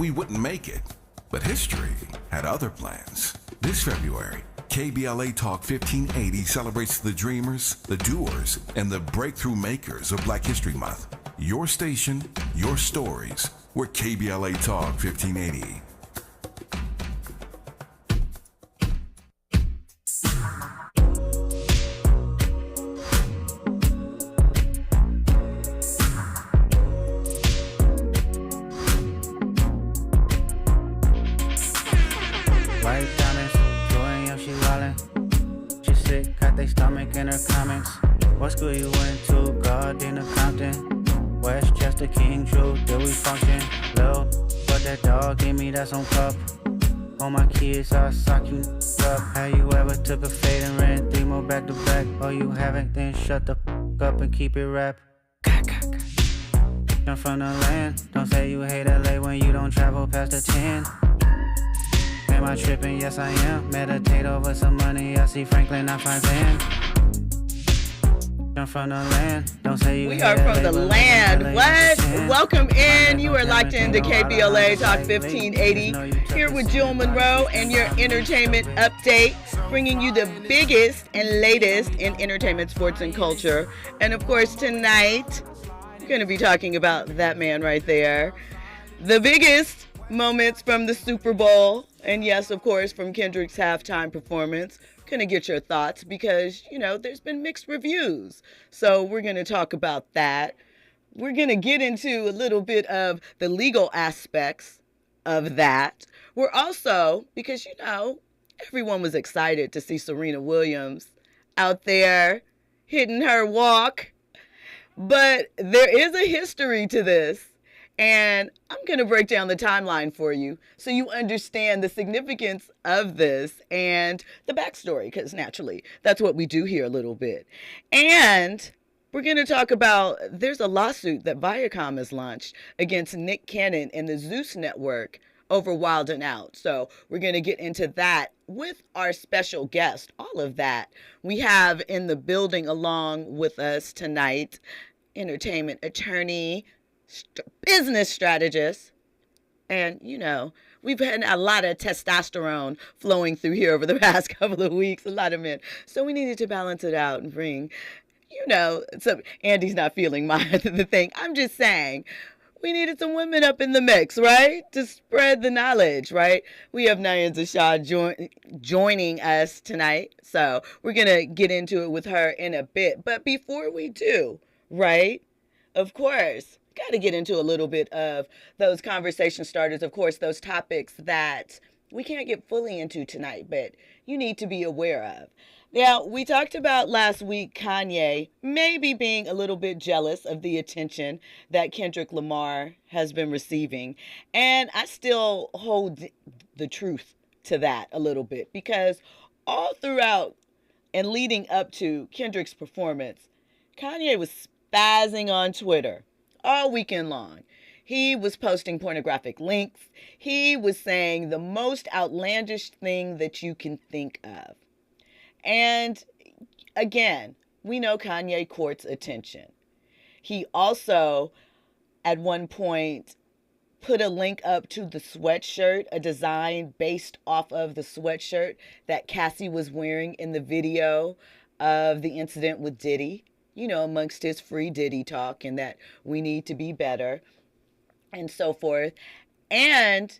we wouldn't make it. But history had other plans. This February, KBLA Talk 1580 celebrates the dreamers, the doers, and the breakthrough makers of Black History Month. Your station, your stories. We're KBLA Talk 1580. White diamonds, Jordan, yo, she wildin'. She sick, got they stomach in her comments. What school you went to? Gardena, Compton. Westchester, King, Drew, did we function? Lil, but that dog gave me that some cup. All my kids, I sock you up. Have you ever took a fade and ran 3 more back to back? Oh, you haven't? Then shut the up and keep it rap. I'm from the land. Don't say you hate LA when you don't travel past the 10. Am I tripping? Yes, I am. Meditate over some money. I see Franklin, I find Van. I'm from the land. Don't say you We are from the land. What? Welcome in. You are locked into KBLA Talk 1580 here with Jill Munroe and your entertainment update, bringing you the biggest and latest in entertainment, sports, and culture. And of course, tonight, we're going to be talking about that man right there. The biggest moments from the Super Bowl. And yes, of course, from Kendrick's halftime performance. Gonna get your thoughts because, you know, there's been mixed reviews. So we're gonna talk about that. We're gonna get into a little bit of the legal aspects of that. We're also, because, you know, everyone was excited to see Serena Williams out there hitting her walk. But there is a history to this. And I'm going to break down the timeline for you so you understand the significance of this and the backstory, because naturally, that's what we do here a little bit. And we're going to talk about, there's a lawsuit that Viacom has launched against Nick Cannon and the Zeus Network over WildNOut. So we're going to get into that with our special guest. All of that we have in the building along with us tonight, entertainment attorney, business strategist, and, you know, we've had a lot of testosterone flowing through here over the past couple of weeks, a lot of men. So we needed to balance it out and bring, you know, some, Andy's not feeling the thing. I'm just saying, we needed some women up in the mix, right? To spread the knowledge, right? We have Nyanza Shaw joining us tonight. So we're going to get into it with her in a bit. But before we do, right, of course, got to get into a little bit of those conversation starters, of course, those topics that we can't get fully into tonight, but you need to be aware of. Now, we talked about last week Kanye maybe being a little bit jealous of the attention that Kendrick Lamar has been receiving. And I still hold the truth to that a little bit, because all throughout and leading up to Kendrick's performance, Kanye was spazzing on Twitter all weekend long. He was posting pornographic links. He was saying the most outlandish thing that you can think of. And again, we know Kanye courts attention. He also, at one point, put a link up to the sweatshirt, a design based off of the sweatshirt that Cassie was wearing in the video of the incident with Diddy. You know, amongst his free Diddy talk and that we need to be better and so forth. And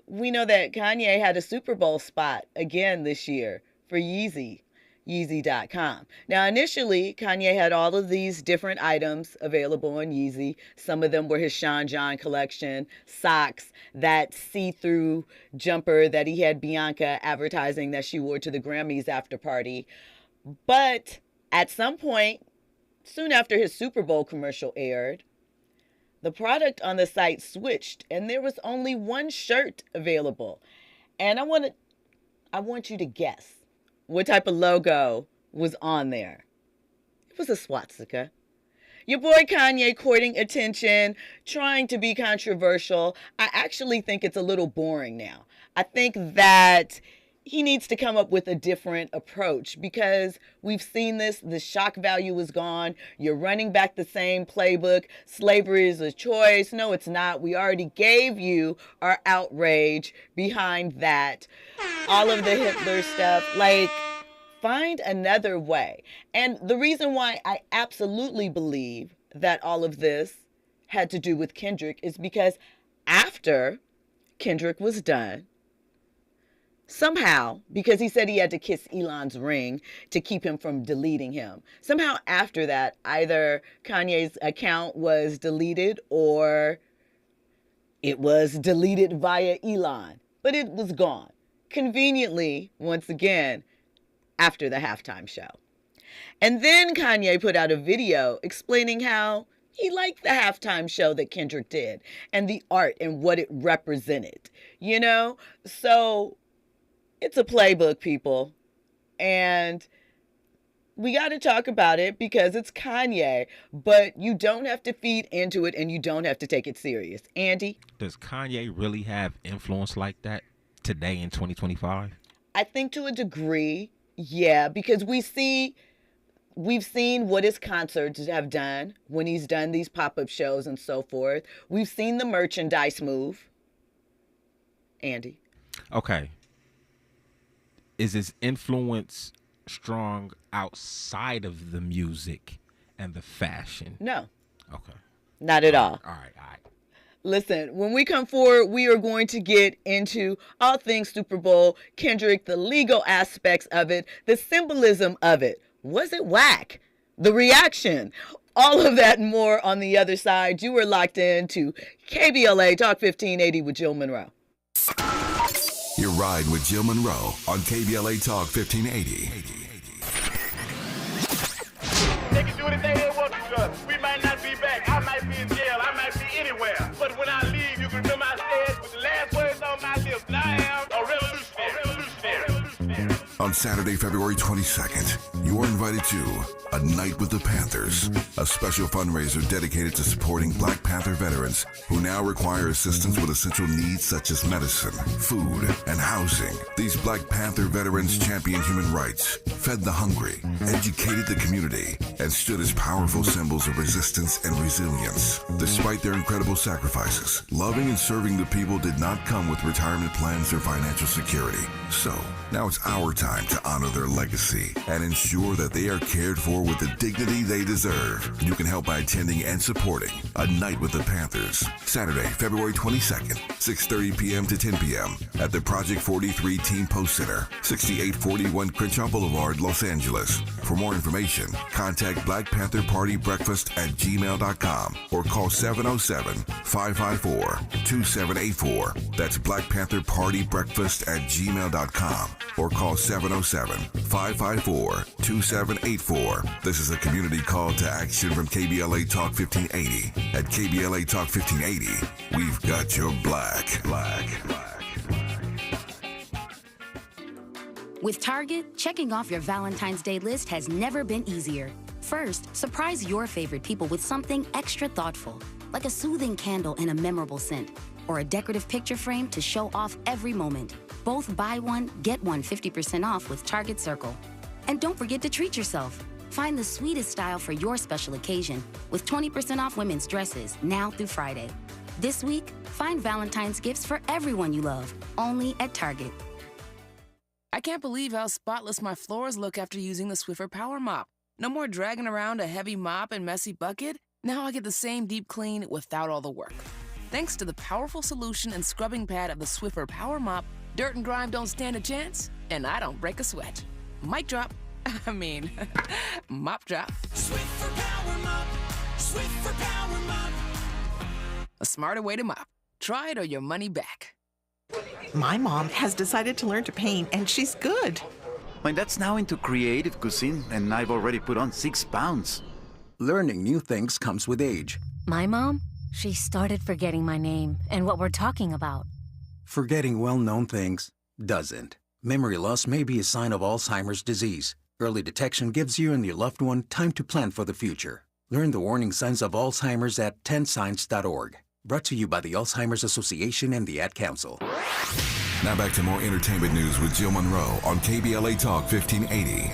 we know that Kanye had a Super Bowl spot again this year for Yeezy.com. Now, initially, Kanye had all of these different items available on Yeezy. Some of them were his Sean John collection, socks, that see-through jumper that he had Bianca advertising that she wore to the Grammys after party. But at some point, soon after his Super Bowl commercial aired, the product on the site switched and there was only one shirt available. And I want you to guess what type of logo was on there. It was a swastika. Your boy Kanye courting attention, trying to be controversial. I actually think it's a little boring now. I think that he needs to come up with a different approach, because we've seen this. The shock value is gone. You're running back the same playbook. Slavery is a choice. No, it's not. We already gave you our outrage behind that. All of the Hitler stuff, like, find another way. And the reason why I absolutely believe that all of this had to do with Kendrick is because after Kendrick was done, somehow, because he said he had to kiss Elon's ring to keep him from deleting him, somehow after that, either Kanye's account was deleted or it was deleted via Elon, but it was gone. Conveniently, once again, after the halftime show. And then Kanye put out a video explaining how he liked the halftime show that Kendrick did and the art and what it represented, you know? So it's a playbook, people. And we got to talk about it because it's Kanye, but you don't have to feed into it and you don't have to take it serious. Andy? Does Kanye really have influence like that today in 2025? I think to a degree, yeah, because we've seen what his concerts have done when he's done these pop-up shows and so forth. We've seen the merchandise move. Andy? Okay. Is his influence strong outside of the music and the fashion? No. Okay. Not at all. All right. Listen, when we come forward, we are going to get into all things Super Bowl, Kendrick, the legal aspects of it, the symbolism of it. Was it whack? The reaction. All of that and more on the other side. You are locked in to KBLA Talk 1580 with Jill Munroe. You're riding with Jill Munroe on KBLA Talk 1580. They can do anything they want to us. We might not be back. I might be in jail. I might be anywhere. But when I leave, you can remember I said with the last words on my lips, I am a revolutionary. On Saturday, February 22nd, you are invited to A Night with the Panthers, a special fundraiser dedicated to supporting Black Panther veterans who now require assistance with essential needs such as medicine, food, and housing. These Black Panther veterans championed human rights, fed the hungry, educated the community, and stood as powerful symbols of resistance and resilience. Despite their incredible sacrifices, loving and serving the people did not come with retirement plans or financial security. So, now it's our time to honor their legacy and ensure that they are cared for with the dignity they deserve. You can help by attending and supporting A Night with the Panthers, Saturday, February 22nd, 6:30 p.m. to 10 p.m. at the Project 43 Team Post Center, 6841 Crenshaw Boulevard, Los Angeles. For more information, contact Black Panther Party Breakfast at gmail.com or call 707-554-2784. That's Black Panther Party Breakfast at gmail.com or call 707-554-2784. This is a community call to action from KBLA Talk 1580. At KBLA Talk 1580, we've got your black. With Target, checking off your Valentine's Day list has never been easier. First, surprise your favorite people with something extra thoughtful, like a soothing candle in a memorable scent, or a decorative picture frame to show off every moment. Both buy one, get one 50% off with Target Circle. And don't forget to treat yourself. Find the sweetest style for your special occasion with 20% off women's dresses now through Friday. This week, find Valentine's gifts for everyone you love, only at Target. I can't believe how spotless my floors look after using the Swiffer Power Mop. No more dragging around a heavy mop and messy bucket. Now I get the same deep clean without all the work. Thanks to the powerful solution and scrubbing pad of the Swiffer Power Mop, dirt and grime don't stand a chance, and I don't break a sweat. Mic drop. Mop drop. Swiffer Power Mop. Swiffer Power Mop. A smarter way to mop. Try it or your money back. My mom has decided to learn to paint, and she's good. My dad's now into creative cuisine, and I've already put on 6 pounds. Learning new things comes with age. My mom? She started forgetting my name and what we're talking about. Forgetting well-known things doesn't. Memory loss may be a sign of Alzheimer's disease. Early detection gives you and your loved one time to plan for the future. Learn the warning signs of Alzheimer's at 10signs.org. Brought to you by the Alzheimer's Association and the Ad Council. Now back to more entertainment news with Jill Munroe on KBLA Talk 1580.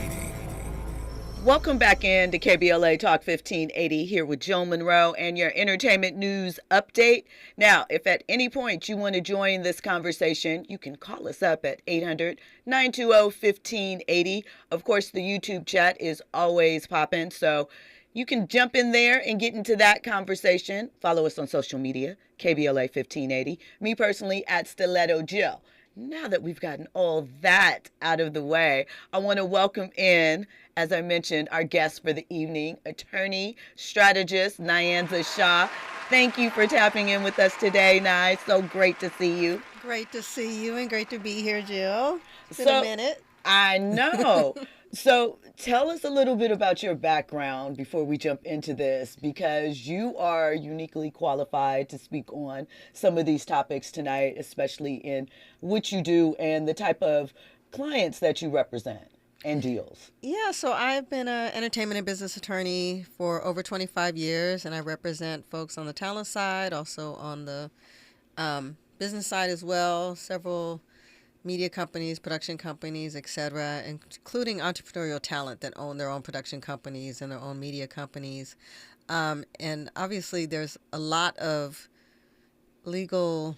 Welcome back in to KBLA Talk 1580 here with Jill Munroe and your entertainment news update. Now, if at any point you want to join this conversation, you can call us up at 800-920-1580. Of course, the YouTube chat is always popping, so you can jump in there and get into that conversation. Follow us on social media, KBLA 1580. Me personally at Stiletto Jill. Now that we've gotten all that out of the way, I want to welcome in, as I mentioned, our guest for the evening, attorney, strategist, Nyanza Shaw. Thank you for tapping in with us today, Nye. So great to see you. Great to see you and great to be here, Jill. It's been a minute. I know. So tell us a little bit about your background before we jump into this, because you are uniquely qualified to speak on some of these topics tonight, especially in what you do and the type of clients that you represent and deals. Yeah, so I've been an entertainment and business attorney for over 25 years, and I represent folks on the talent side, also on the business side as well, several media companies, production companies, etc., including entrepreneurial talent that own their own production companies and their own media companies. And obviously there's a lot of legal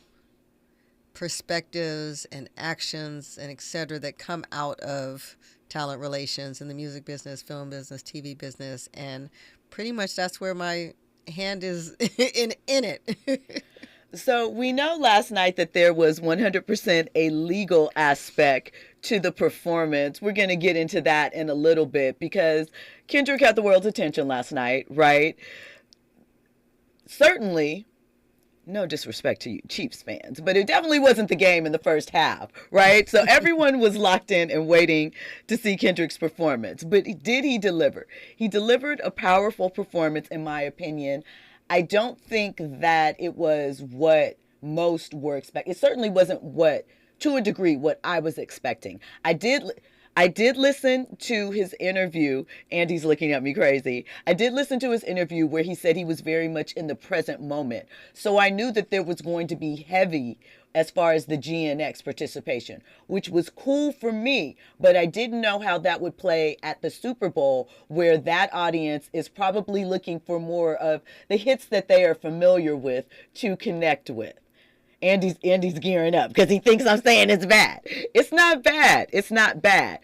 perspectives and actions and etc. that come out of talent relations in the music business, film business, TV business, and pretty much that's where my hand is in it. So we know last night that there was 100% a legal aspect to the performance. We're going to get into that in a little bit because Kendrick had the world's attention last night, right? Certainly, no disrespect to you Chiefs fans, but it definitely wasn't the game in the first half, right? So everyone was locked in and waiting to see Kendrick's performance. But did he deliver? He delivered a powerful performance, in my opinion. I don't think that it was what most were expecting. It certainly wasn't to a degree, what I was expecting. I did listen to his interview. Andy's looking at me crazy. I did listen to his interview where he said he was very much in the present moment. So I knew that there was going to be heavy as far as the GNX participation, which was cool for me, but I didn't know how that would play at the Super Bowl, where that audience is probably looking for more of the hits that they are familiar with to connect with. Andy's gearing up because he thinks I'm saying it's bad. It's not bad. It's not bad.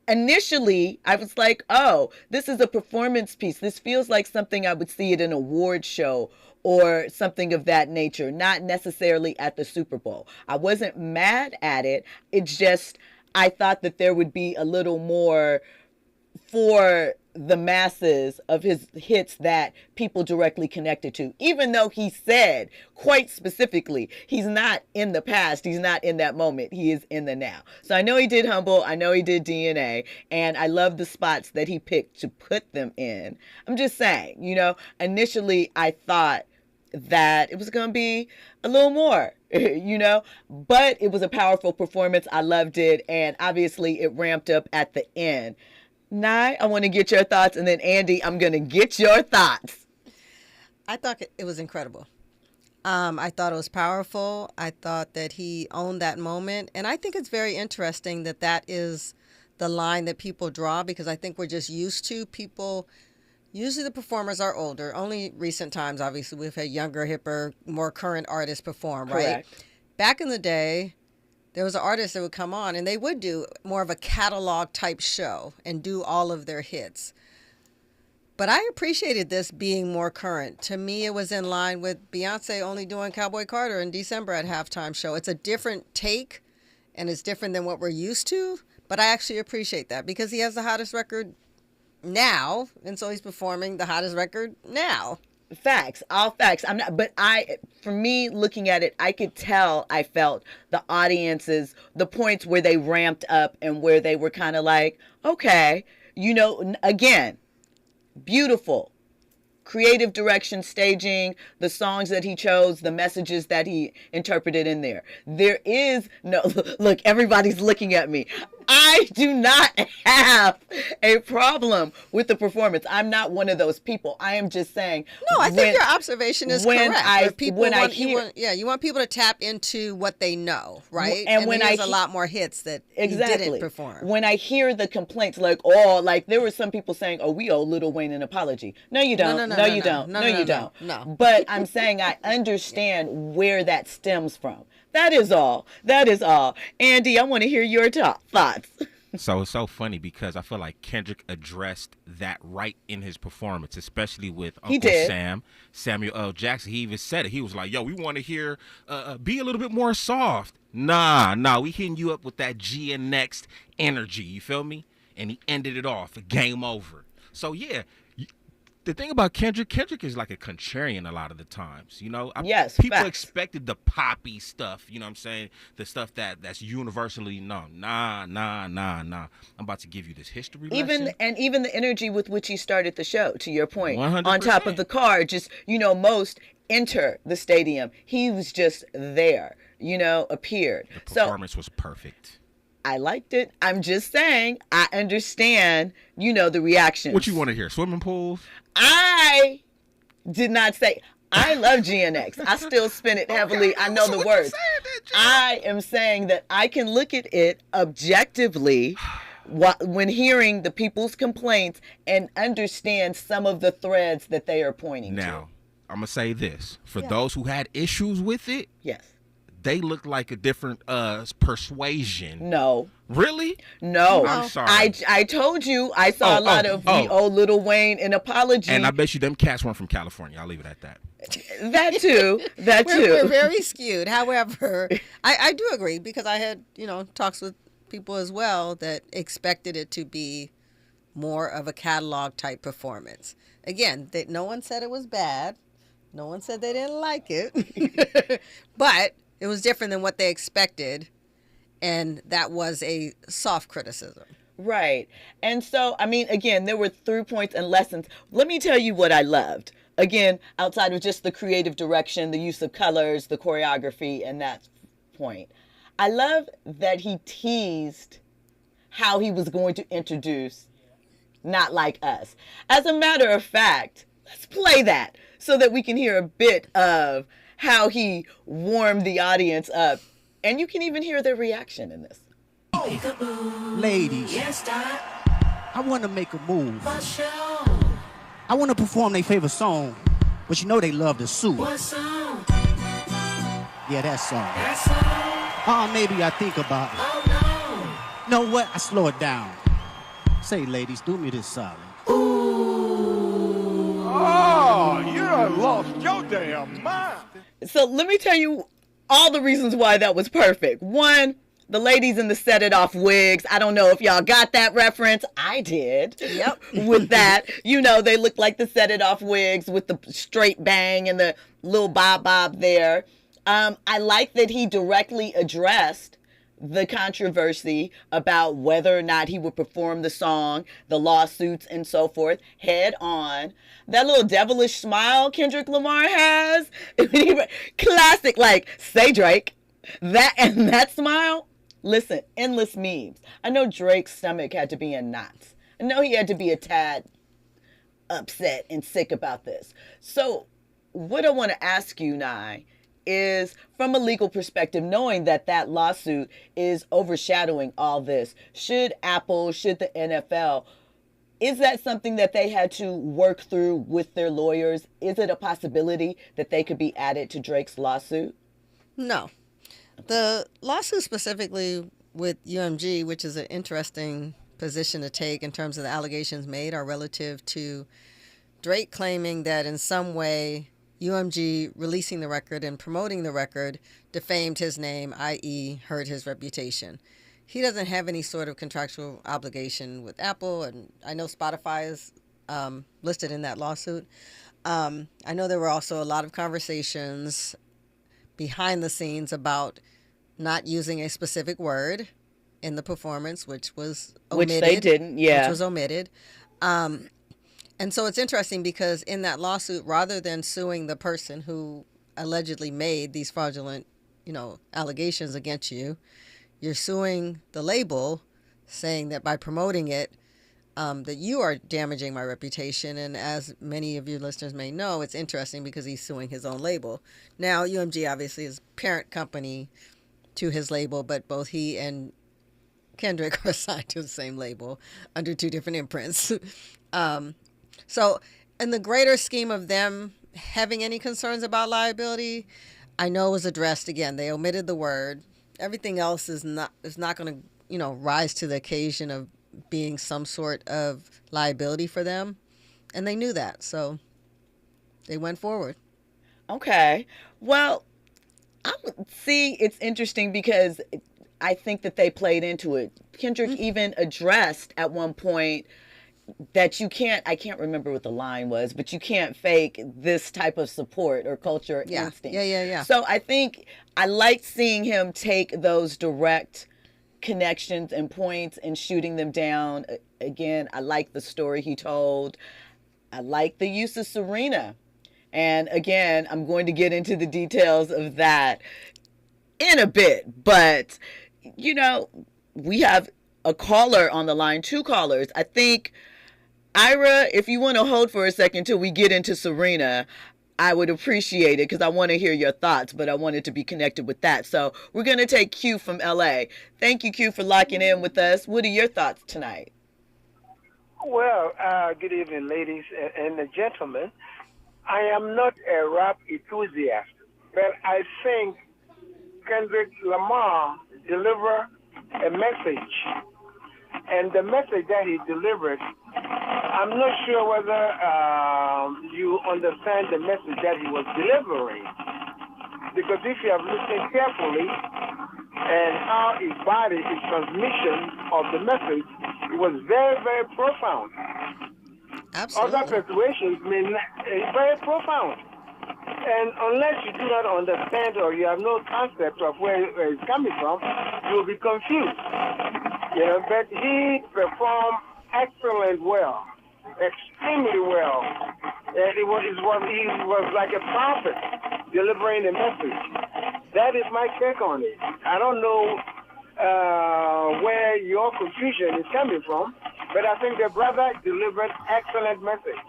Initially, I was like, oh, this is a performance piece. This feels like something I would see at an award show or something of that nature, not necessarily at the Super Bowl. I wasn't mad at it. It's just, I thought that there would be a little more for the masses of his hits that people directly connected to, even though he said quite specifically, he's not in the past, he's not in that moment, he is in the now. So I know he did Humble, I know he did DNA, and I love the spots that he picked to put them in. I'm just saying, initially I thought that it was going to be a little more, but it was a powerful performance. I loved it, and obviously it ramped up at the end. Nye, I want to get your thoughts, and then Andy, I'm going to get your thoughts. I thought it was incredible. I thought it was powerful. I thought that he owned that moment, and I think it's very interesting that that is the line that people draw, because I think we're just used to people. Usually the performers are older. Only recent times, obviously, we've had younger, hipper, more current artists perform, right? Correct. Back in the day, there was an artist that would come on and they would do more of a catalog type show and do all of their hits. But I appreciated this being more current. To me, it was in line with Beyonce only doing Cowboy Carter in December at halftime show. It's a different take and it's different than what we're used to. But I actually appreciate that because he has the hottest record now, and so he's performing the hottest record now. Facts, all facts. For me, looking at it, I could tell, I felt the audiences, the points where they ramped up and where they were kind of like, okay, again, beautiful. Creative direction, staging, the songs that he chose, the messages that he interpreted in there. There is no, look, everybody's looking at me. I do not have a problem with the performance. I'm not one of those people. I am just saying. No, I think your observation is correct. You want people to tap into what they know, right? And when there's a lot more hits that he didn't perform. When I hear the complaints, like there were some people saying, "Oh, we owe Lil Wayne an apology." No, you don't. No, you don't. No, you don't. No. But I'm saying I understand where that stems from. That is all. That is all. Andy, I want to hear your thoughts. So it's so funny because I feel like Kendrick addressed that right in his performance, especially with Uncle Sam, Samuel L. Jackson. He even said it. He was like, yo, we want to hear, be a little bit more soft. Nah, we hitting you up with that G and next energy. You feel me? And he ended it off. Game over. So, yeah. The thing about Kendrick is like a contrarian a lot of the times, you know? Yes, people facts. expected the poppy stuff, you know what I'm saying? The stuff that's universally known. Nah. I'm about to give you this history lesson. Even the energy with which he started the show, to your point. 100%. On top of the car, just, most enter the stadium. He was just there, appeared. The performance was perfect. I liked it. I'm just saying, I understand, the reaction. What you want to hear? Swimming pools? I did not say. I love GNX. I still spin it heavily. I know the words. I am saying that I can look at it objectively when hearing the people's complaints and understand some of the threads that they are pointing to. Now, I'm going to say this. For those who had issues with it. Yes. They look like a different persuasion. No. Really? No. I'm sorry. I told you I saw a lot of we owe Lil Wayne an apology. And I bet you them cats weren't from California. I'll leave it at that. That too. We're very skewed. However, I do agree because I had, talks with people as well that expected it to be more of a catalog type performance. Again, no one said it was bad. No one said they didn't like it. But it was different than what they expected, and that was a soft criticism. Right. And so, again, there were through points and lessons. Let me tell you what I loved. Again, outside of just the creative direction, the use of colors, the choreography, and that point. I love that he teased how he was going to introduce Not Like Us. As a matter of fact, let's play that so that we can hear a bit of how he warmed the audience up. And you can even hear their reaction in this. Ladies, I want to make a move. I want to perform their favorite song, but they love the suit. What song? Yeah, that song. Maybe I think about it. Oh, no. Know what? I slow it down. Say, ladies, do me this solid. Oh, you done lost your damn mind. So let me tell you all the reasons why that was perfect. One, the ladies in the Set It Off wigs. I don't know if y'all got that reference. I did. Yep. With that, they look like the Set It Off wigs with the straight bang and the little bob there. I like that he directly addressed the controversy about whether or not he would perform the song, the lawsuits and so forth, head on. That little devilish smile Kendrick Lamar has, classic, like, say Drake. That smile, listen, endless memes. I know Drake's stomach had to be in knots. I know he had to be a tad upset and sick about this. So what I want to ask you, Nye, is from a legal perspective, knowing that lawsuit is overshadowing all this, should the NFL, is that something that they had to work through with their lawyers? Is it a possibility that they could be added to Drake's lawsuit? No. The lawsuit specifically with UMG, which is an interesting position to take in terms of the allegations made, are relative to Drake claiming that in some way UMG releasing the record and promoting the record defamed his name, i.e. hurt his reputation. He doesn't have any sort of contractual obligation with Apple, and I know Spotify is listed in that lawsuit. I know there were also a lot of conversations behind the scenes about not using a specific word in the performance, which was omitted. Which they didn't, yeah. Which was omitted. And so it's interesting because in that lawsuit, rather than suing the person who allegedly made these fraudulent, allegations against you, you're suing the label saying that by promoting it, that you are damaging my reputation. And as many of your listeners may know, it's interesting because he's suing his own label. Now, UMG obviously is parent company to his label, but both he and Kendrick are signed to the same label under two different imprints. So in the greater scheme of them having any concerns about liability, I know it was addressed again. They omitted the word. Everything else is not going to, rise to the occasion of being some sort of liability for them. And they knew that. So they went forward. Okay. Well, it's interesting because I think that they played into it. Kendrick even addressed at one point that I can't remember what the line was, but you can't fake this type of support or culture instinct. Yeah. So I think I liked seeing him take those direct connections and points and shooting them down. Again, I like the story he told. I like the use of Serena. And again, I'm going to get into the details of that in a bit. But, we have a caller on the line, two callers. I think, Ira, if you want to hold for a second till we get into Serena, I would appreciate it because I want to hear your thoughts, but I wanted to be connected with that. So we're going to take Q from LA. Thank you, Q, for locking in with us. What are your thoughts tonight? Well, good evening, ladies and gentlemen. I am not a rap enthusiast, but I think Kendrick Lamar delivered a message. And the message that he delivered, I'm not sure whether you understand the message that he was delivering. Because if you have listened carefully and how he embodied his transmission of the message, it was very, very profound. Absolutely. Other situations may not, very profound. And unless you do not understand or you have no concept of where it's coming from, you'll be confused. But he performed excellent well, extremely well. And he was like a prophet delivering a message. That is my take on it. I don't know where your confusion is coming from, but I think the brother delivered excellent message.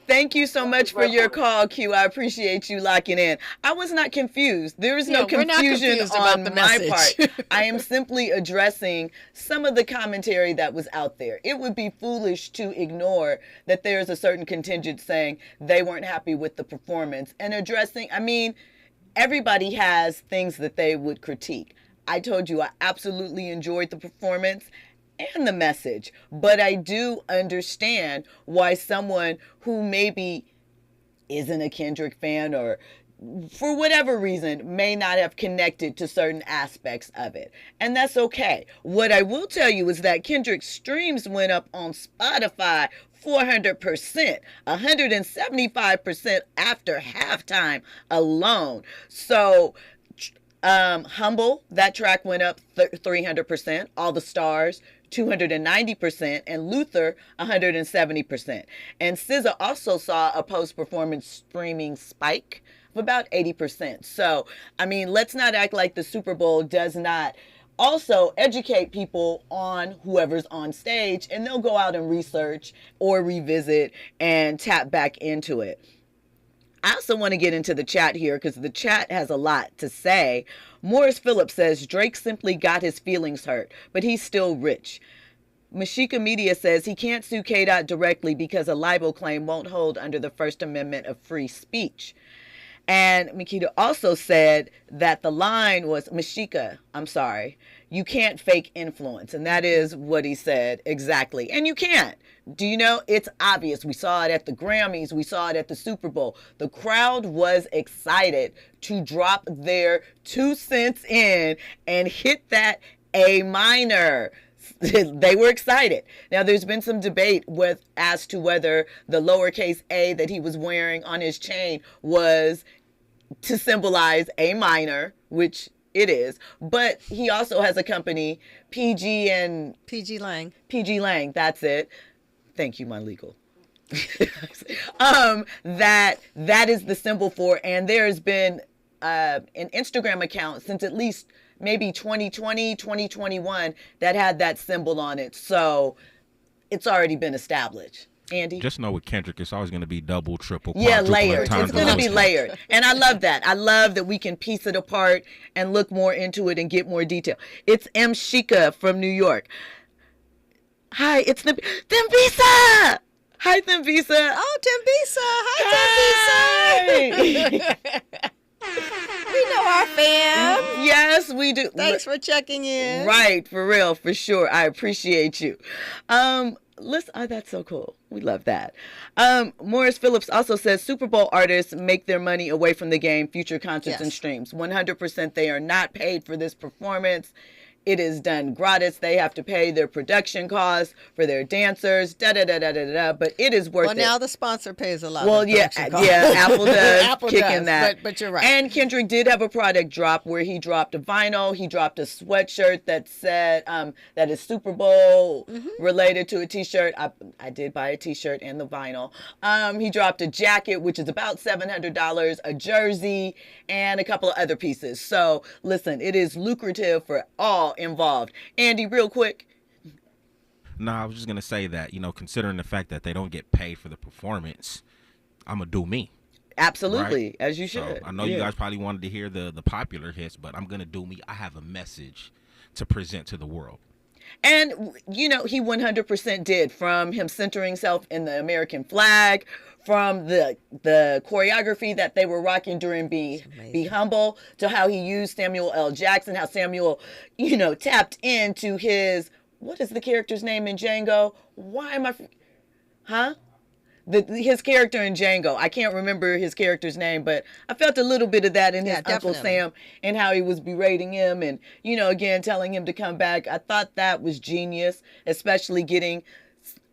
Thank you so much for your call, Q. I appreciate you locking in. I was not confused. There is no confusion on my part. I am simply addressing some of the commentary that was out there. It would be foolish to ignore that there's a certain contingent saying they weren't happy with the performance and addressing, everybody has things that they would critique. I told you I absolutely enjoyed the performance and the message, but I do understand why someone who maybe isn't a Kendrick fan or for whatever reason may not have connected to certain aspects of it. And that's okay. What I will tell you is that Kendrick's streams went up on Spotify 400%, 175% after halftime alone. So Humble, that track went up 300%. All the Stars, 290%, and Luther 170%. And SZA also saw a post-performance streaming spike of about 80%. So, let's not act like the Super Bowl does not also educate people on whoever's on stage, and they'll go out and research or revisit and tap back into it. I also want to get into the chat here because the chat has a lot to say. Morris Phillips says, Drake simply got his feelings hurt, but he's still rich. Mashika Media says he can't sue KDOT directly because a libel claim won't hold under the First Amendment of free speech. And Makita also said that the line was, Mashika, I'm sorry, you can't fake influence. And that is what he said exactly. And you can't. Do you know? It's obvious. We saw it at the Grammys. We saw it at the Super Bowl. The crowd was excited to drop their 2 cents in and hit that A minor. They were excited. Now, there's been some debate as to whether the lowercase a that he was wearing on his chain was to symbolize A minor, which it is. But he also has a company, PG Lang. PG Lang, that's it. Thank you, my legal. That is the symbol for, and there's been an Instagram account since at least maybe 2020, 2021 that had that symbol on it. So it's already been established. Andy? Just know with Kendrick, it's always going to be double, triple, layered. It's going to be layered. And I love that. I love that we can piece it apart and look more into it and get more detail. It's M. Shika from New York. Hi, it's Thembisa! Hi, Thembisa. Oh, Thembisa. Hi, Thembisa. We know our fam. Yes, we do. Thanks for checking in. Right, for real, for sure. I appreciate you. Listen, that's so cool. We love that. Morris Phillips also says Super Bowl artists make their money away from the game, future concerts and streams. 100% they are not paid for this performance. It is done gratis. They have to pay their production costs for their dancers, but it is worth it. Well, now the sponsor pays a lot. Well, yeah, Apple does. Apple kicking does, that. but you're right. And Kendrick did have a product drop where he dropped a vinyl. He dropped a sweatshirt that said that is Super Bowl related to a T-shirt. I did buy a T-shirt and the vinyl. He dropped a jacket, which is about $700, a jersey, and a couple of other pieces. So listen, it is lucrative for all involved. Andy, real quick. No, I was just going to say that, considering the fact that they don't get paid for the performance, I'm going to do me. Absolutely, right? as you should. So I know you guys probably wanted to hear the popular hits, but I'm going to do me. I have a message to present to the world. And, he 100% did, from him centering himself in the American flag, from the choreography that they were rocking during Be Humble, to how he used Samuel L. Jackson, how Samuel, tapped into his, what is the character's name in Django? Why am I, his character in Django. I can't remember his character's name, but I felt a little bit of that in his Uncle Sam and how he was berating him and, again, telling him to come back. I thought that was genius, especially getting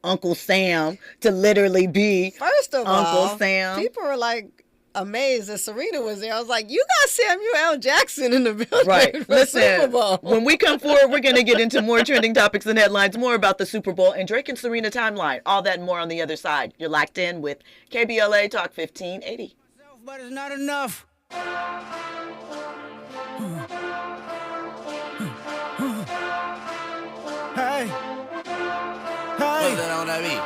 Uncle Sam to literally be First of Uncle all, Sam. People were like amazed that Serena was there. I was like, you got Samuel L. Jackson in the building. Right. For Listen, Super Bowl. When we come forward, we're going to get into more trending topics and headlines, more about the Super Bowl and Drake and Serena timeline. All that and more on the other side. You're locked in with KBLA Talk 1580. But it's not enough. Hey. Hey. Put that on that beat.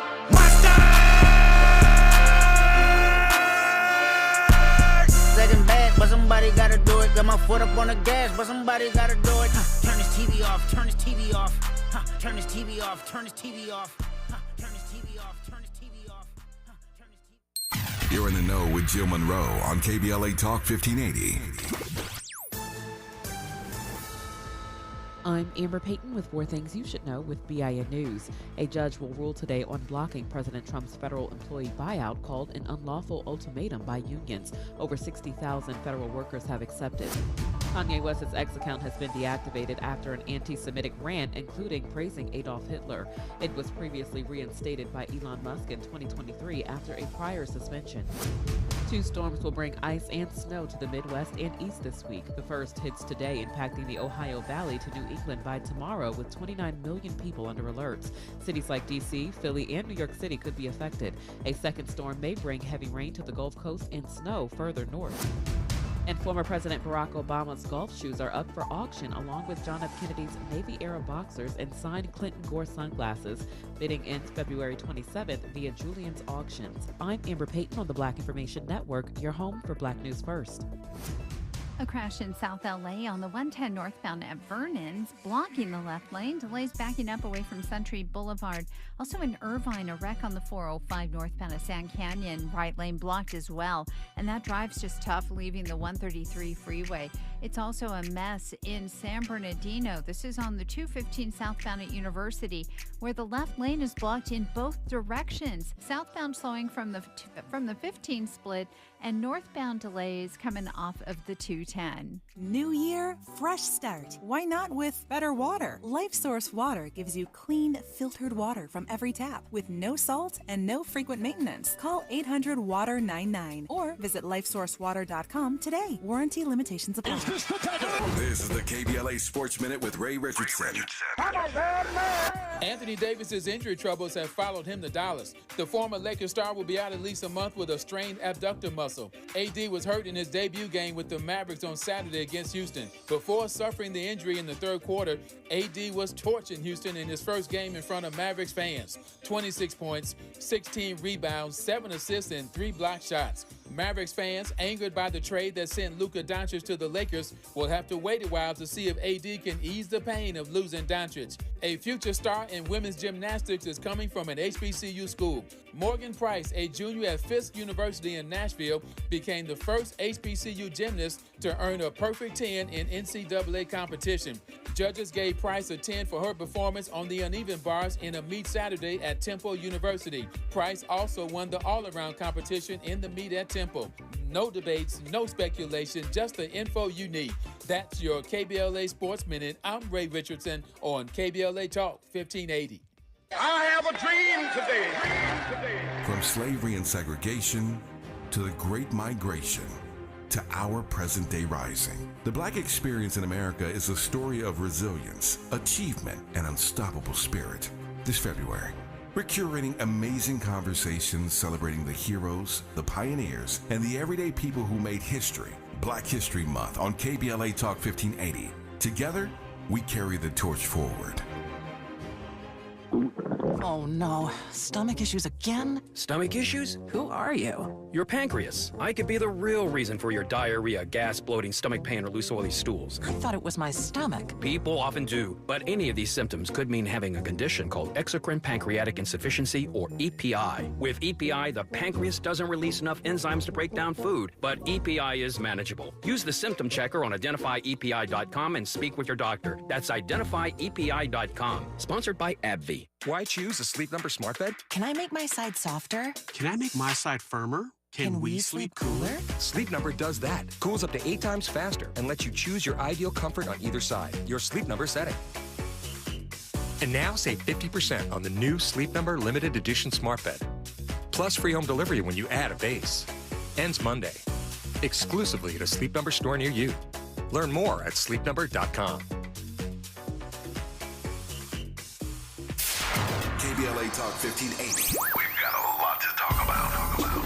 Second bad, but somebody gotta do it. Got my foot up on the gas, but somebody gotta do it. Turn this TV off, turn this TV off. Turn this TV off, turn this TV off. Turn this TV off, turn this TV off. You're in the know with Jill Munroe on KBLA Talk 1580. I'm Amber Payton with 4 Things You Should Know with BIN News. A judge will rule today on blocking President Trump's federal employee buyout called an unlawful ultimatum by unions. Over 60,000 federal workers have accepted. Kanye West's X account has been deactivated after an anti-Semitic rant, including praising Adolf Hitler. It was previously reinstated by Elon Musk in 2023 after a prior suspension. 2 storms will bring ice and snow to the Midwest and East this week. The first hits today, impacting the Ohio Valley to New England by tomorrow, with 29 million people under alerts. Cities like D.C., Philly, and New York City could be affected. A second storm may bring heavy rain to the Gulf Coast and snow further north. And former President Barack Obama's golf shoes are up for auction, along with John F. Kennedy's Navy-era boxers and signed Clinton Gore sunglasses. Bidding ends February 27th via Julian's Auctions. I'm Amber Payton on the Black Information Network, your home for Black News First. A crash in South LA on the 110 northbound at Vernon's, blocking the left lane. Delays backing up away from Century Boulevard. Also in Irvine, a wreck on the 405 northbound at Sand Canyon. Right lane blocked as well. And that drive's just tough, leaving the 133 freeway. It's also a mess in San Bernardino. This is on the 215 southbound at University, where the left lane is blocked in both directions. Southbound slowing from the 15 split, and northbound delays coming off of the 210. New year, fresh start. Why not with better water? LifeSource Water gives you clean, filtered water from every tap with no salt and no frequent maintenance. Call 800-WATER-99 or visit lifesourcewater.com today. Warranty limitations apply. This is the KBLA Sports Minute with Ray Richardson. Anthony Davis's injury troubles have followed him to Dallas. The former Lakers star will be out at least a month with a strained abductor muscle. AD was hurt in his debut game with the Mavericks on Saturday against Houston. Before suffering the injury in the third quarter, AD was torching Houston in his first game in front of Mavericks fans. 26 points, 16 rebounds, 7 assists, and 3 block shots. Mavericks fans, angered by the trade that sent Luka Doncic to the Lakers, will have to wait a while to see if AD can ease the pain of losing Doncic. A future star in women's gymnastics is coming from an HBCU school. Morgan Price, a junior at Fisk University in Nashville, became the first HBCU gymnast to earn a perfect 10 in NCAA competition. Judges gave Price a 10 for her performance on the uneven bars in a meet Saturday at Temple University. Price also won the all-around competition in the meet at Temple. No debates, no speculation, just the info you need. That's your KBLA Sports Minute. I'm Ray Richardson on KBLA Talk 1580. I have a dream today. From slavery and segregation to the Great Migration to our present-day rising, the Black experience in America is a story of resilience, achievement, and unstoppable spirit. This February, we're curating amazing conversations celebrating the heroes, the pioneers, and the everyday people who made history. Black History Month on KBLA Talk 1580. Together, we carry the torch forward. Oh no, stomach issues again? Stomach issues? Who are you? Your pancreas. I could be the real reason for your diarrhea, gas, bloating, stomach pain, or loose oily stools. I thought it was my stomach. People often do, but any of these symptoms could mean having a condition called exocrine pancreatic insufficiency, or EPI. With EPI, the pancreas doesn't release enough enzymes to break down food, but EPI is manageable. Use the symptom checker on identifyepi.com and speak with your doctor. That's identifyepi.com. Sponsored by AbbVie. Why choose a Sleep Number smart bed? Can I make my side softer? Can I make my side firmer? Can we sleep cooler? Sleep Number does that. Cools up to 8 times faster and lets you choose your ideal comfort on either side. Your Sleep Number setting. And now save 50% on the new Sleep Number limited edition smart bed. Plus free home delivery when you add a base. Ends Monday. Exclusively at a Sleep Number store near you. Learn more at sleepnumber.com. KBLA Talk 1580. We've got a lot to talk about.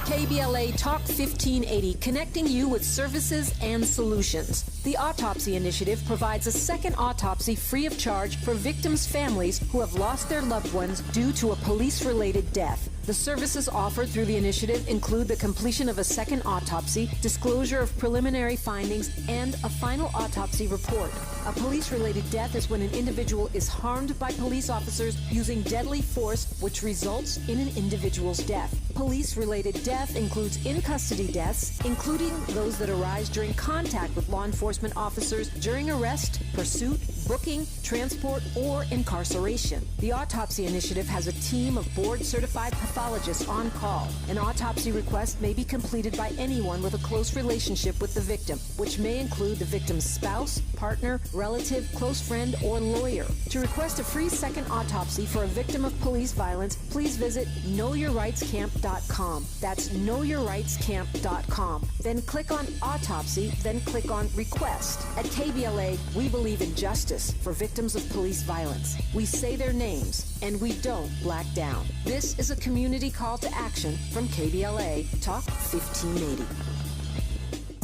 KBLA Talk 1580, connecting you with services and solutions. The Autopsy Initiative provides a second autopsy free of charge for victims' families who have lost their loved ones due to a police-related death. The services offered through the initiative include the completion of a second autopsy, disclosure of preliminary findings, and a final autopsy report. A police-related death is when an individual is harmed by police officers using deadly force, which results in an individual's death. Police-related death includes in-custody deaths, including those that arise during contact with law enforcement officers during arrest, pursuit, booking, transport, or incarceration. The Autopsy Initiative has a team of board-certified pathologists on call. An autopsy request may be completed by anyone with a close relationship with the victim, which may include the victim's spouse, partner, relative, close friend, or lawyer. To request a free second autopsy for a victim of police violence, please visit knowyourrightscamp.com. That's knowyourrightscamp.com. Then click on Autopsy, then click on Request. At KBLA, we believe in justice for victims of police violence. We say their names, and we don't black down. This is a community call to action from KBLA Talk 1580.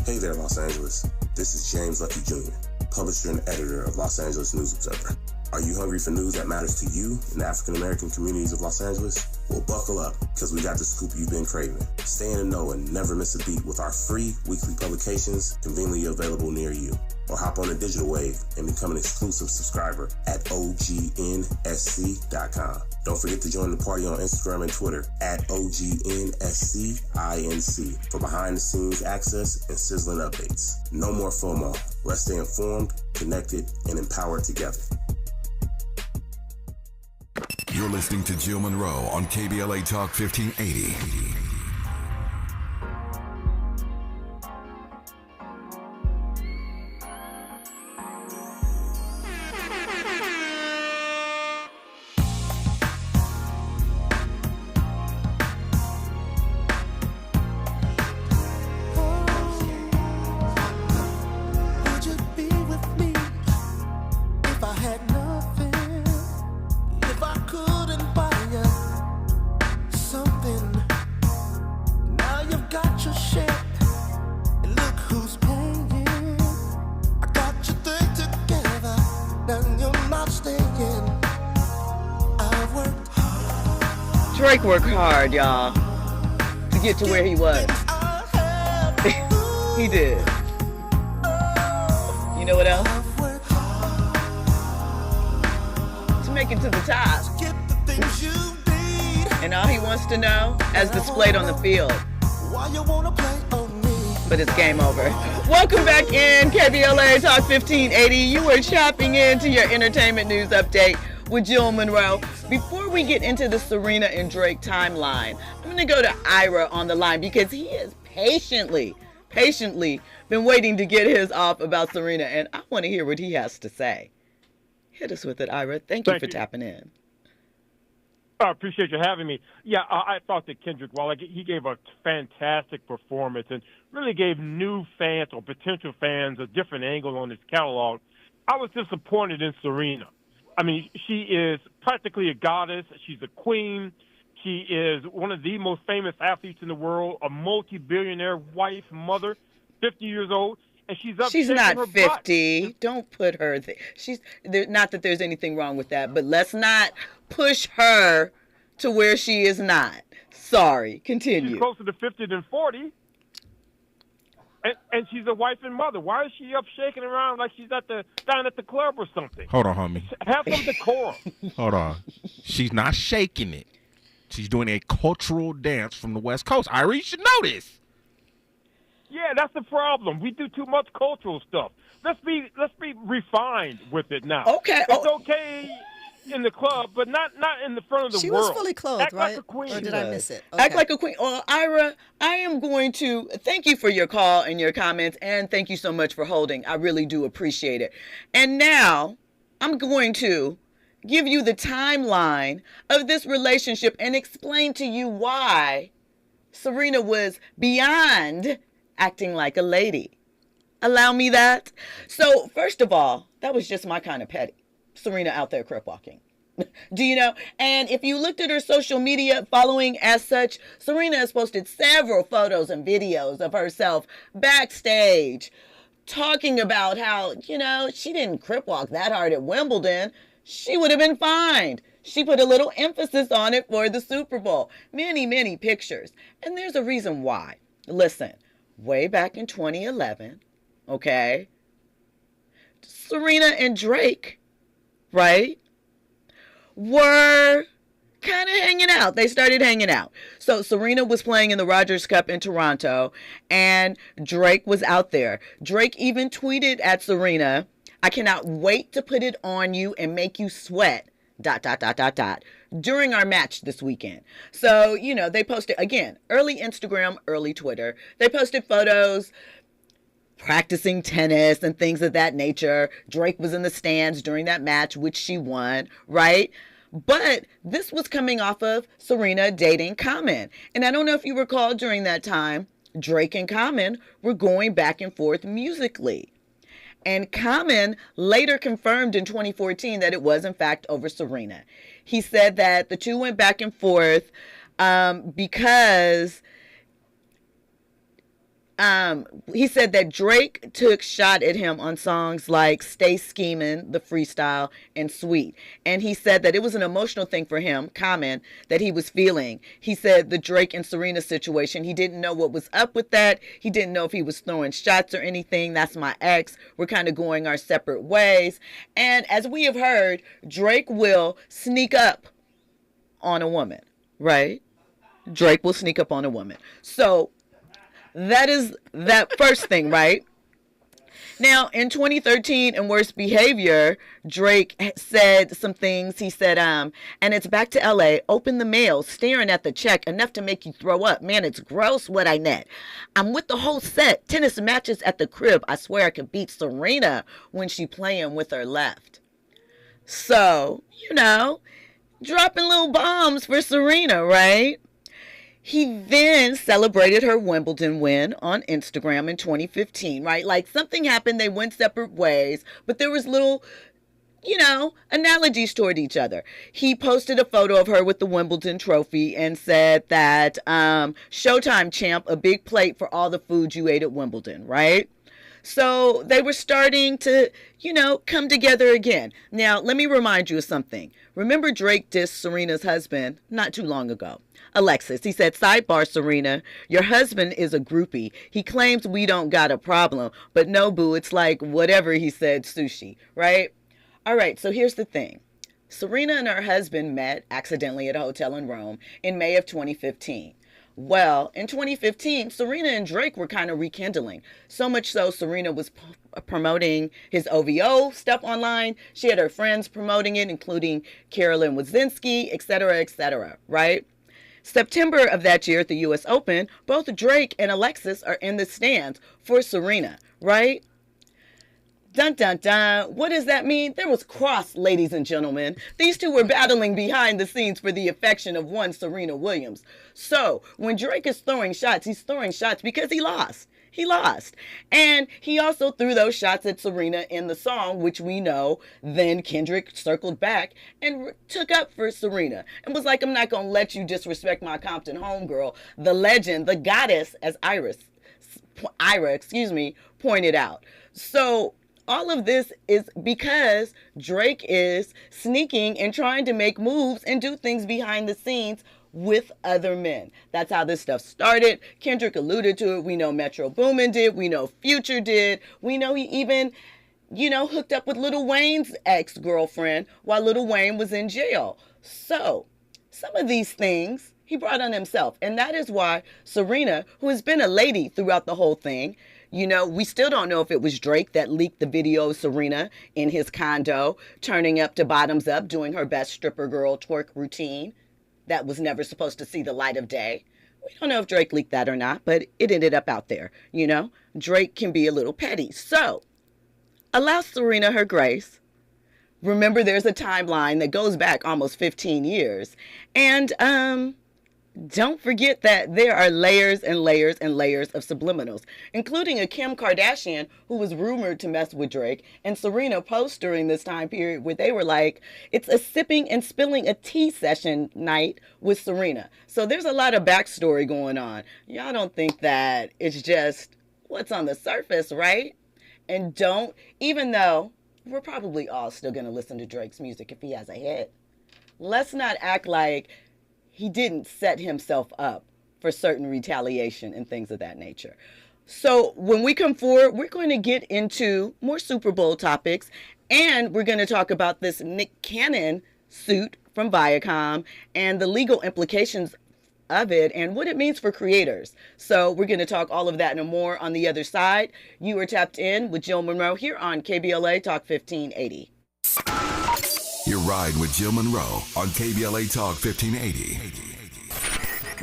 Hey there, Los Angeles. This is James Lucky Jr., publisher and editor of Los Angeles News Observer. Are you hungry for news that matters to you in the African-American communities of Los Angeles? Well, buckle up, because we got the scoop you've been craving. Stay in the know and never miss a beat with our free weekly publications conveniently available near you. Or hop on the digital wave and become an exclusive subscriber at OGNSC.com. Don't forget to join the party on Instagram and Twitter at OGNSCINC for behind-the-scenes access and sizzling updates. No more FOMO. Let's stay informed, connected, and empowered together. You're listening to Jill Munroe on KBLA Talk 1580. Would you Drake worked hard, y'all, to get to where he was. He did. You know what else? To make it to the top. And all he wants to know, as displayed on the field. But it's game over. Welcome back in KBLA Talk 1580. You are chopping into your entertainment news update with Jill Munroe. Before we get into the Serena and Drake timeline, I'm going to go to Ira on the line because he has patiently been waiting to get his off about Serena, and I want to hear what he has to say. Hit us with it, Ira. Thank you for tapping in. I appreciate you having me. Yeah, I thought that Kendrick, he gave a fantastic performance and really gave new fans or potential fans a different angle on his catalog. I was disappointed in Serena. I mean, she is practically a goddess. She's a queen. She is one of the most famous athletes in the world, a multi-billionaire wife, mother, 50 years old. And she's not 50. Butt. Don't put her there. Not that there's anything wrong with that, but let's not push her to where she is not. Sorry. Continue. She's closer to 50 than 40. And she's a wife and mother. Why is she up shaking around like she's down at the club or something? Hold on, homie. Have some decorum. Hold on. She's not shaking it. She's doing a cultural dance from the West Coast. Ira, you should know this. Yeah, that's the problem. We do too much cultural stuff. Let's be refined with it now. Okay. It's okay in the club, but not in the front of the world. She was fully clothed, Act right? Like a queen. Or did I miss it? Okay. Act like a queen. Well, Ira, I am going to thank you for your call and your comments, and thank you so much for holding. I really do appreciate it. And now I'm going to give you the timeline of this relationship and explain to you why Serena was beyond acting like a lady. Allow me that. So, first of all, that was just my kind of petty. Serena out there crip walking. Do you know? And if you looked at her social media following as such, Serena has posted several photos and videos of herself backstage talking about how, she didn't crip walk that hard at Wimbledon. She would have been fined. She put a little emphasis on it for the Super Bowl. Many, many pictures. And there's a reason why. Listen, way back in 2011, okay, Serena and Drake, right, were kind of hanging out. They started hanging out. So Serena was playing in the Rogers Cup in Toronto, and Drake was out there. Drake even tweeted at Serena, "I cannot wait to put it on you and make you sweat, ... during our match this weekend." So, they posted, again, early Instagram, early Twitter. They posted photos practicing tennis and things of that nature. Drake was in the stands during that match, which she won, right? But this was coming off of Serena dating Common. And I don't know if you recall, during that time, Drake and Common were going back and forth musically. And Common later confirmed in 2014 that it was, in fact, over Serena. He said that the two went back and forth because he said that Drake took shot at him on songs like Stay Schemin', The Freestyle, and Sweet. And he said that it was an emotional thing for him, Common, that he was feeling. He said the Drake and Serena situation, he didn't know what was up with that. He didn't know if he was throwing shots or anything. That's my ex. We're kind of going our separate ways. And as we have heard, Drake will sneak up on a woman, right? Drake will sneak up on a woman. So that is that first thing, right? Now, in 2013, in Worst Behavior, Drake said some things. He said, and it's back to LA, open the mail, staring at the check, enough to make you throw up. Man, it's gross what I net. I'm with the whole set, tennis matches at the crib. I swear I could beat Serena when she playing with her left. So, dropping little bombs for Serena, right? He then celebrated her Wimbledon win on Instagram in 2015, right? Like, something happened, they went separate ways, but there was little, analogies toward each other. He posted a photo of her with the Wimbledon trophy and said that, Showtime champ, a big plate for all the food you ate at Wimbledon, right? So they were starting to, come together again. Now, let me remind you of something. Remember Drake dissed Serena's husband not too long ago. Alexis, he said, sidebar, Serena, your husband is a groupie. He claims we don't got a problem, but no, boo, it's like whatever he said, sushi, right? All right, so here's the thing. Serena and her husband met accidentally at a hotel in Rome in May of 2015. Well, in 2015, Serena and Drake were kind of rekindling. So much so, Serena was promoting his OVO stuff online. She had her friends promoting it, including Carolyn Wazinski, etc., right? September of that year at the U.S. Open, both Drake and Alexis are in the stands for Serena, right? Dun, dun, dun. What does that mean? There was cross, ladies and gentlemen. These two were battling behind the scenes for the affection of one Serena Williams. So when Drake is throwing shots, he's throwing shots because he lost. He lost. And he also threw those shots at Serena in the song, which we know. Then Kendrick circled back and took up for Serena and was like, I'm not going to let you disrespect my Compton homegirl, the legend, the goddess, as Ira, pointed out. So all of this is because Drake is sneaking and trying to make moves and do things behind the scenes with other men. That's how this stuff started. Kendrick alluded to it. We know Metro Boomin did. We know Future did. We know he even, hooked up with Lil Wayne's ex-girlfriend while Lil Wayne was in jail. So some of these things he brought on himself. And that is why Serena, who has been a lady throughout the whole thing, we still don't know if it was Drake that leaked the video of Serena in his condo, turning up to bottoms up, doing her best stripper girl twerk routine that was never supposed to see the light of day. We don't know if Drake leaked that or not, but it ended up out there, Drake can be a little petty. So, allow Serena her grace. Remember, there's a timeline that goes back almost 15 years. And, don't forget that there are layers and layers and layers of subliminals, including a Kim Kardashian who was rumored to mess with Drake, and Serena post during this time period where they were like, it's a sipping and spilling a tea session night with Serena. So there's a lot of backstory going on. Y'all don't think that it's just what's on the surface, right? And even though we're probably all still going to listen to Drake's music if he has a hit, let's not act like he didn't set himself up for certain retaliation and things of that nature. So when we come forward, we're going to get into more Super Bowl topics, and we're going to talk about this Nick Cannon suit from Viacom and the legal implications of it and what it means for creators. So we're going to talk all of that and more on the other side. You are tapped in with Jill Munroe here on KBLA Talk 1580. Your ride with Jill Munroe on KBLA Talk 1580.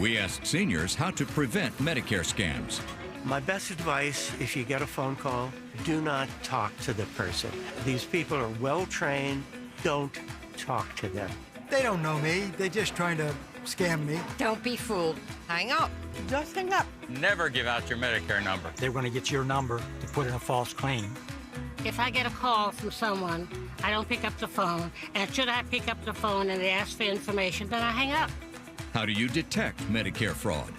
We asked seniors how to prevent Medicare scams. My best advice, if you get a phone call, do not talk to the person. These people are well trained. Don't talk to them. They don't know me. They're just trying to scam me. Don't be fooled. Hang up. Just hang up. Never give out your Medicare number. They're going to get your number to put in a false claim. If I get a call from someone, I don't pick up the phone. And should I pick up the phone and they ask for information, then I hang up. How do you detect Medicare fraud?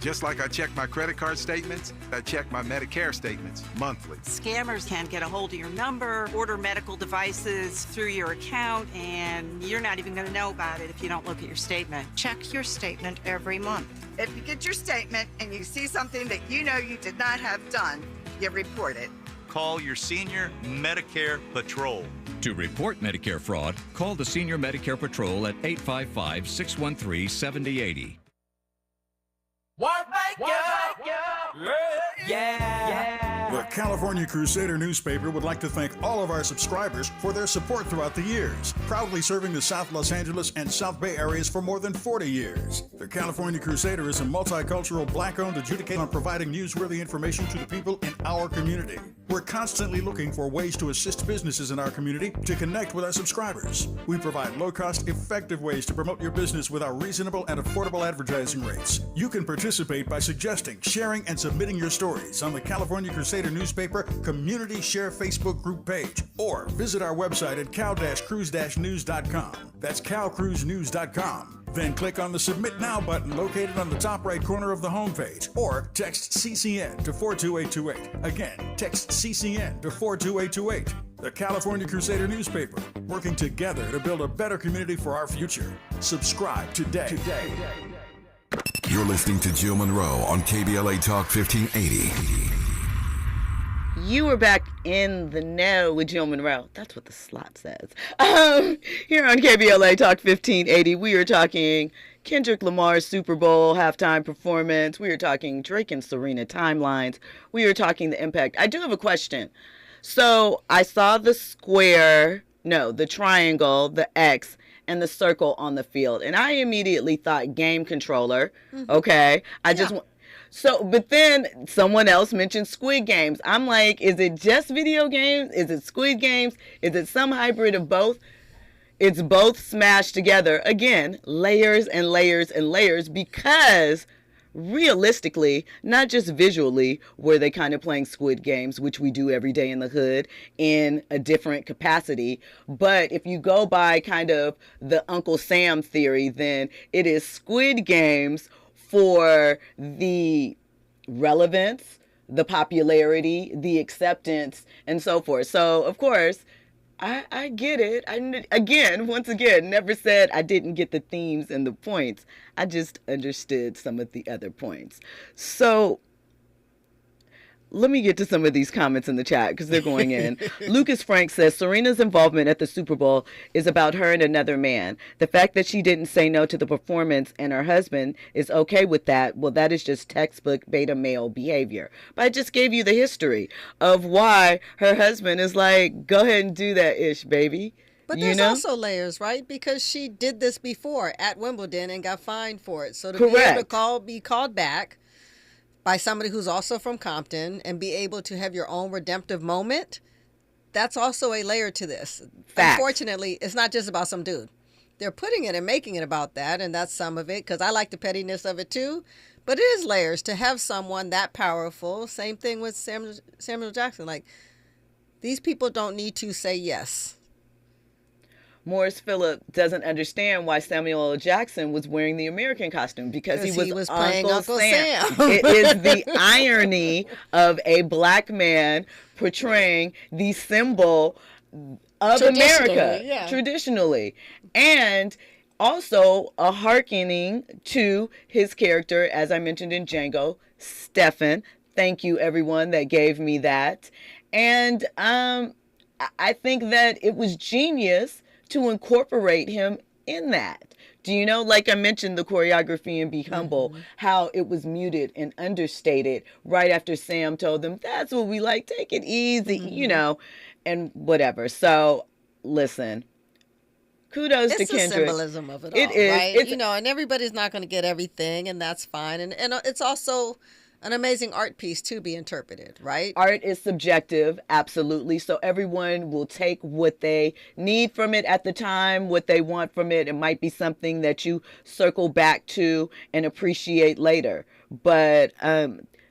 Just like I check my credit card statements, I check my Medicare statements monthly. Scammers can get a hold of your number, order medical devices through your account, and you're not even going to know about it if you don't look at your statement. Check your statement every month. If you get your statement and you see something that you know you did not have done, you report it. Call your senior Medicare Patrol. To report Medicare fraud, call the Senior Medicare Patrol at 855-613-7080. The California Crusader newspaper would like to thank all of our subscribers for their support throughout the years, proudly serving the South Los Angeles and South Bay areas for more than 40 years. The California Crusader is a multicultural, black-owned adjudicator on providing newsworthy information to the people in our community. We're constantly looking for ways to assist businesses in our community to connect with our subscribers. We provide low-cost, effective ways to promote your business with our reasonable and affordable advertising rates. You can participate by suggesting, sharing, and submitting your stories on the California Crusader newspaper Community Share Facebook group page, or visit our website at cal-cruise-news.com. That's calcruisenews.com. Then click on the Submit Now button located on the top right corner of the homepage, or text CCN to 42828. Again, text CCN to 42828. The California Crusader newspaper, working together to build a better community for our future. Subscribe today. You're listening to Jill Munroe on KBLA Talk 1580. You are back in the know with Jill Munroe. That's what the slot says. Here on KBLA Talk 1580, we are talking Kendrick Lamar Super Bowl halftime performance. We are talking Drake and Serena timelines. We are talking the impact. I do have a question. So I saw the triangle, the X, and the circle on the field, and I immediately thought game controller. Okay, but then someone else mentioned Squid Games. I'm like, is it just video games? Is it Squid Games? Is it some hybrid of both? It's both smashed together. Again, layers and layers and layers, because realistically, not just visually, were they kind of playing Squid Games, which we do every day in the hood in a different capacity. But if you go by kind of the Uncle Sam theory, then it is Squid Games for the relevance, the popularity, the acceptance, and so forth. So, of course, I get it. Once again, never said I didn't get the themes and the points. I just understood some of the other points. So let me get to some of these comments in the chat because they're going in. Lucas Frank says, Serena's involvement at the Super Bowl is about her and another man. The fact that she didn't say no to the performance and her husband is okay with that, well, that is just textbook beta male behavior. But I just gave you the history of why her husband is like, go ahead and do that ish, baby. But there's also layers, right? Because she did this before at Wimbledon and got fined for it. So to be able to be called back by somebody who's also from Compton and be able to have your own redemptive moment, that's also a layer to this. Fact. Unfortunately, it's not just about some dude. They're putting it and making it about that, and that's some of it, because I like the pettiness of it too. But it is layers to have someone that powerful. Same thing with Samuel Jackson. Like, these people don't need to say yes. Morris Phillip doesn't understand why Samuel L. Jackson was wearing the American costume because he was playing Uncle Sam. It is the irony of a black man portraying the symbol of America traditionally. And also a hearkening to his character, as I mentioned in Django, Stefan. Thank you, everyone that gave me that. And I think that it was genius to incorporate him in that. Do you know, like I mentioned, the choreography in Be Humble, how it was muted and understated right after Sam told them, that's what we like, take it easy, you know, and whatever. So, listen, kudos to Kendrick. It's the symbolism of it all, right? You know, and everybody's not going to get everything, and that's fine. And it's also an amazing art piece to be interpreted, right? Art is subjective, absolutely. So everyone will take what they need from it at the time, what they want from it. It might be something that you circle back to and appreciate later. But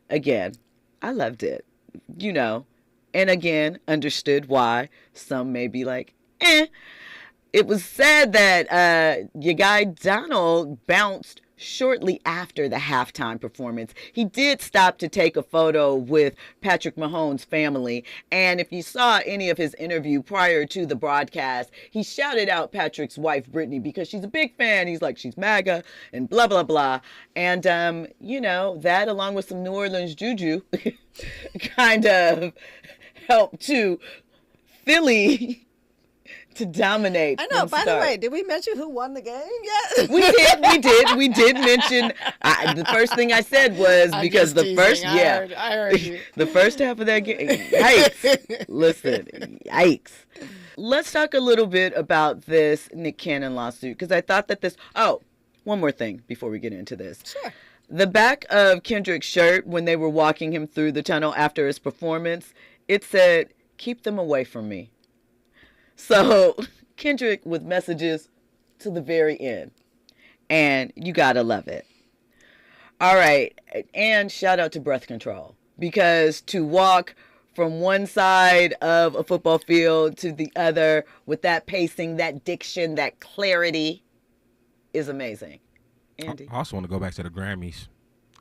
again, I loved it, you know, and again, understood why some may be like, eh. It was said that your guy Donald bounced shortly after the halftime performance. He did stop to take a photo with Patrick Mahomes' family. And if you saw any of his interview prior to the broadcast, he shouted out Patrick's wife, Brittany, because she's a big fan. He's like, she's MAGA and blah, blah, blah. And, you know, that along with some New Orleans juju kind of helped to Philly to dominate. I know. By the way, did we mention who won the game yet? We did mention. The first thing I said was because the first, I heard you. The first half of that game. Yikes! Listen, yikes. Let's talk a little bit about this Nick Cannon lawsuit because I thought that this. Oh, one more thing before we get into this. Sure. The back of Kendrick's shirt when they were walking him through the tunnel after his performance, it said, "Keep them away from me." So Kendrick with messages to the very end. And you gotta love it. All right. And shout out to Breath Control. Because to walk from one side of a football field to the other with that pacing, that diction, that clarity, is amazing. Andy? I also want to go back to the Grammys.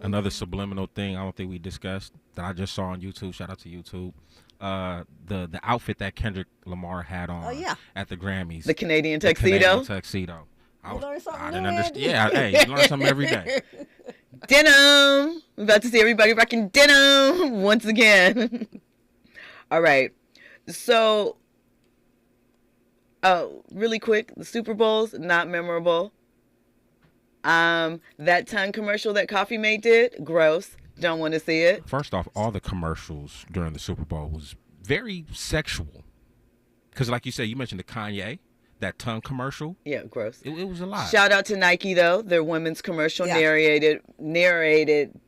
Another subliminal thing I don't think we discussed that I just saw on YouTube. Shout out to YouTube. The outfit that Kendrick Lamar had on at the Grammys. The Canadian tuxedo? You learn something I new, didn't understand. Andy? Yeah, hey, you learn something every day. Denim. We're about to see everybody rocking denim once again. All right. So, really quick, the Super Bowl's not memorable. That tongue commercial that Coffee Mate did, gross. Don't want to see it. First off, all the commercials during the Super Bowl was very sexual. Because like you said, you mentioned the Kanye, that tongue commercial. Yeah, gross. It was a lot. Shout out to Nike, though. Their women's commercial narrated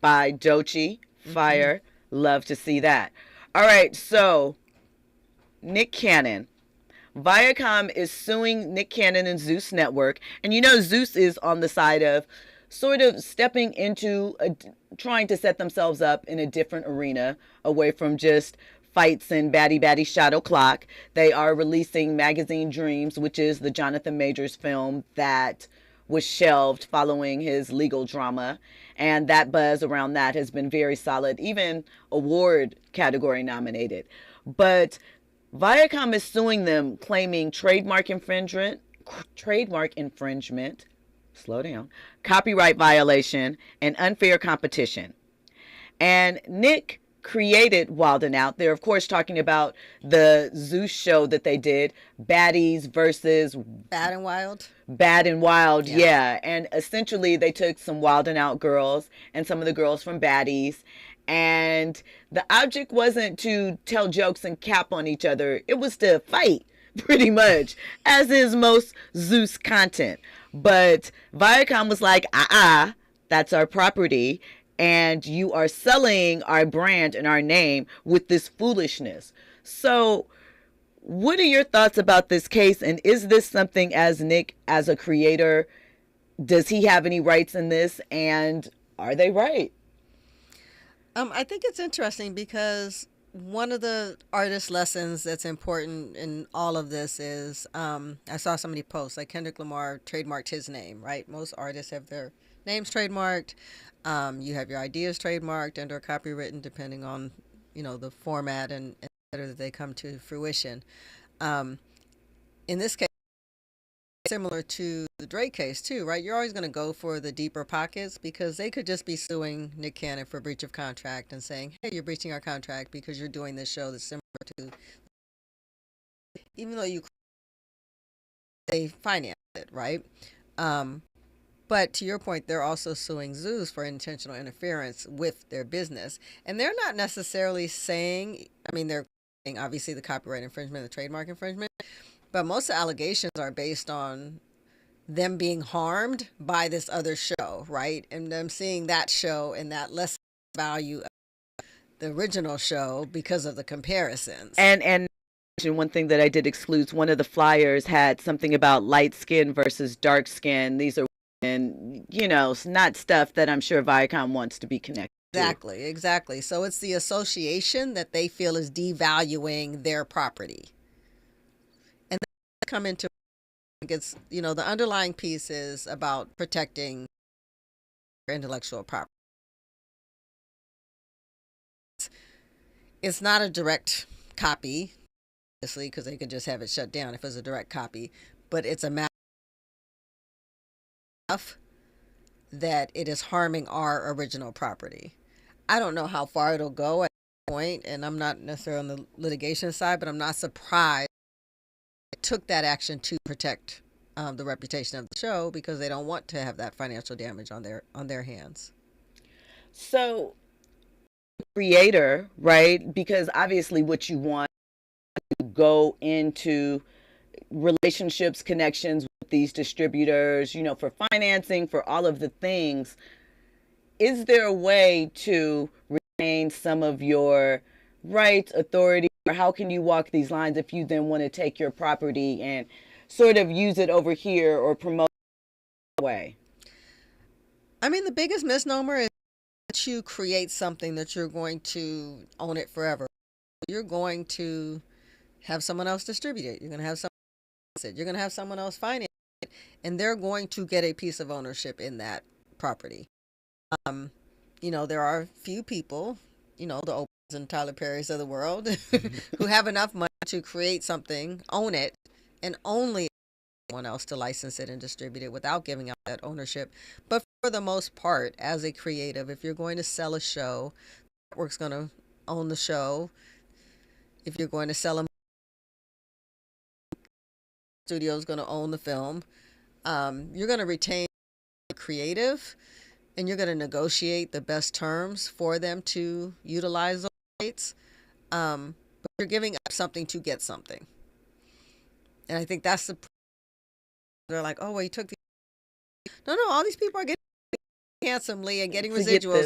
by Doechii. Fire. Love to see that. All right, so Nick Cannon. Viacom is suing Nick Cannon and Zeus Network. And you know Zeus is on the side of sort of stepping into trying to set themselves up in a different arena away from just fights and baddie shot o'clock. They are releasing Magazine Dreams, which is the Jonathan Majors film that was shelved following his legal drama. And that buzz around that has been very solid, even award category nominated. But Viacom is suing them, claiming trademark infringement, slow down, copyright violation, and unfair competition. And Nick created WildNOut. They're, of course, talking about the Zeus show that they did, Baddies versus Bad and Wild. Bad and Wild, yeah. And essentially, they took some WildNOut girls and some of the girls from Baddies, and the object wasn't to tell jokes and cap on each other. It was to fight, pretty much, as is most Zeus content. But Viacom was like, that's our property, and you are selling our brand and our name with this foolishness. So what are your thoughts about this case? And is this something, as Nick, as a creator, does he have any rights in this? And are they right? I think it's interesting because one of the artist lessons that's important in all of this is I saw somebody post, like Kendrick Lamar trademarked his name, right? Most artists have their names trademarked. You have your ideas trademarked and or copywritten depending on, the format and that they come to fruition. In this case, similar to the Drake case too, right? You're always going to go for the deeper pockets because they could just be suing Nick Cannon for breach of contract and saying, hey, you're breaching our contract because you're doing this show that's similar to, even though they finance it, right? But to your point, they're also suing Zeus for intentional interference with their business. And they're not necessarily saying, they're saying obviously the copyright infringement, the trademark infringement, but most of the allegations are based on them being harmed by this other show, right? And them seeing that show and that less value of the original show because of the comparisons. And one thing that I did exclude, one of the flyers had something about light skin versus dark skin. These are, not stuff that I'm sure Viacom wants to be connected to. Exactly. So it's the association that they feel is devaluing their property. And then come into, it's, the underlying piece is about protecting intellectual property. It's not a direct copy, obviously, because they could just have it shut down if it's a direct copy, but it's a matter of that it is harming our original property. I don't know how far it'll go at this point, and I'm not necessarily on the litigation side, but I'm not surprised it took that action to protect the reputation of the show because they don't want to have that financial damage on their hands. So, creator, right? Because obviously what you want to go into relationships, connections with these distributors, for financing, for all of the things. Is there a way to retain some of your rights, authority, or how can you walk these lines if you then want to take your property and sort of use it over here or promote it way? The biggest misnomer is that you create something that you're going to own it forever. You're going to have someone else distribute it. You're going to have someone else finance it. You're going to have someone else finance it, and they're going to get a piece of ownership in that property. There are a few people, the Oprahs and Tyler Perrys of the world, who have enough money to create something, own it, and only someone else to license it and distribute it without giving up that ownership. But for the most part, as a creative, if you're going to sell a show, the network's going to own the show. If you're going to sell a studio's going to own the film. You're going to retain the creative, and you're going to negotiate the best terms for them to utilize those rights. But you're giving up something to get something. And I think that's the. They're like, oh, well, you took the. No, all these people are getting handsomely and getting residuals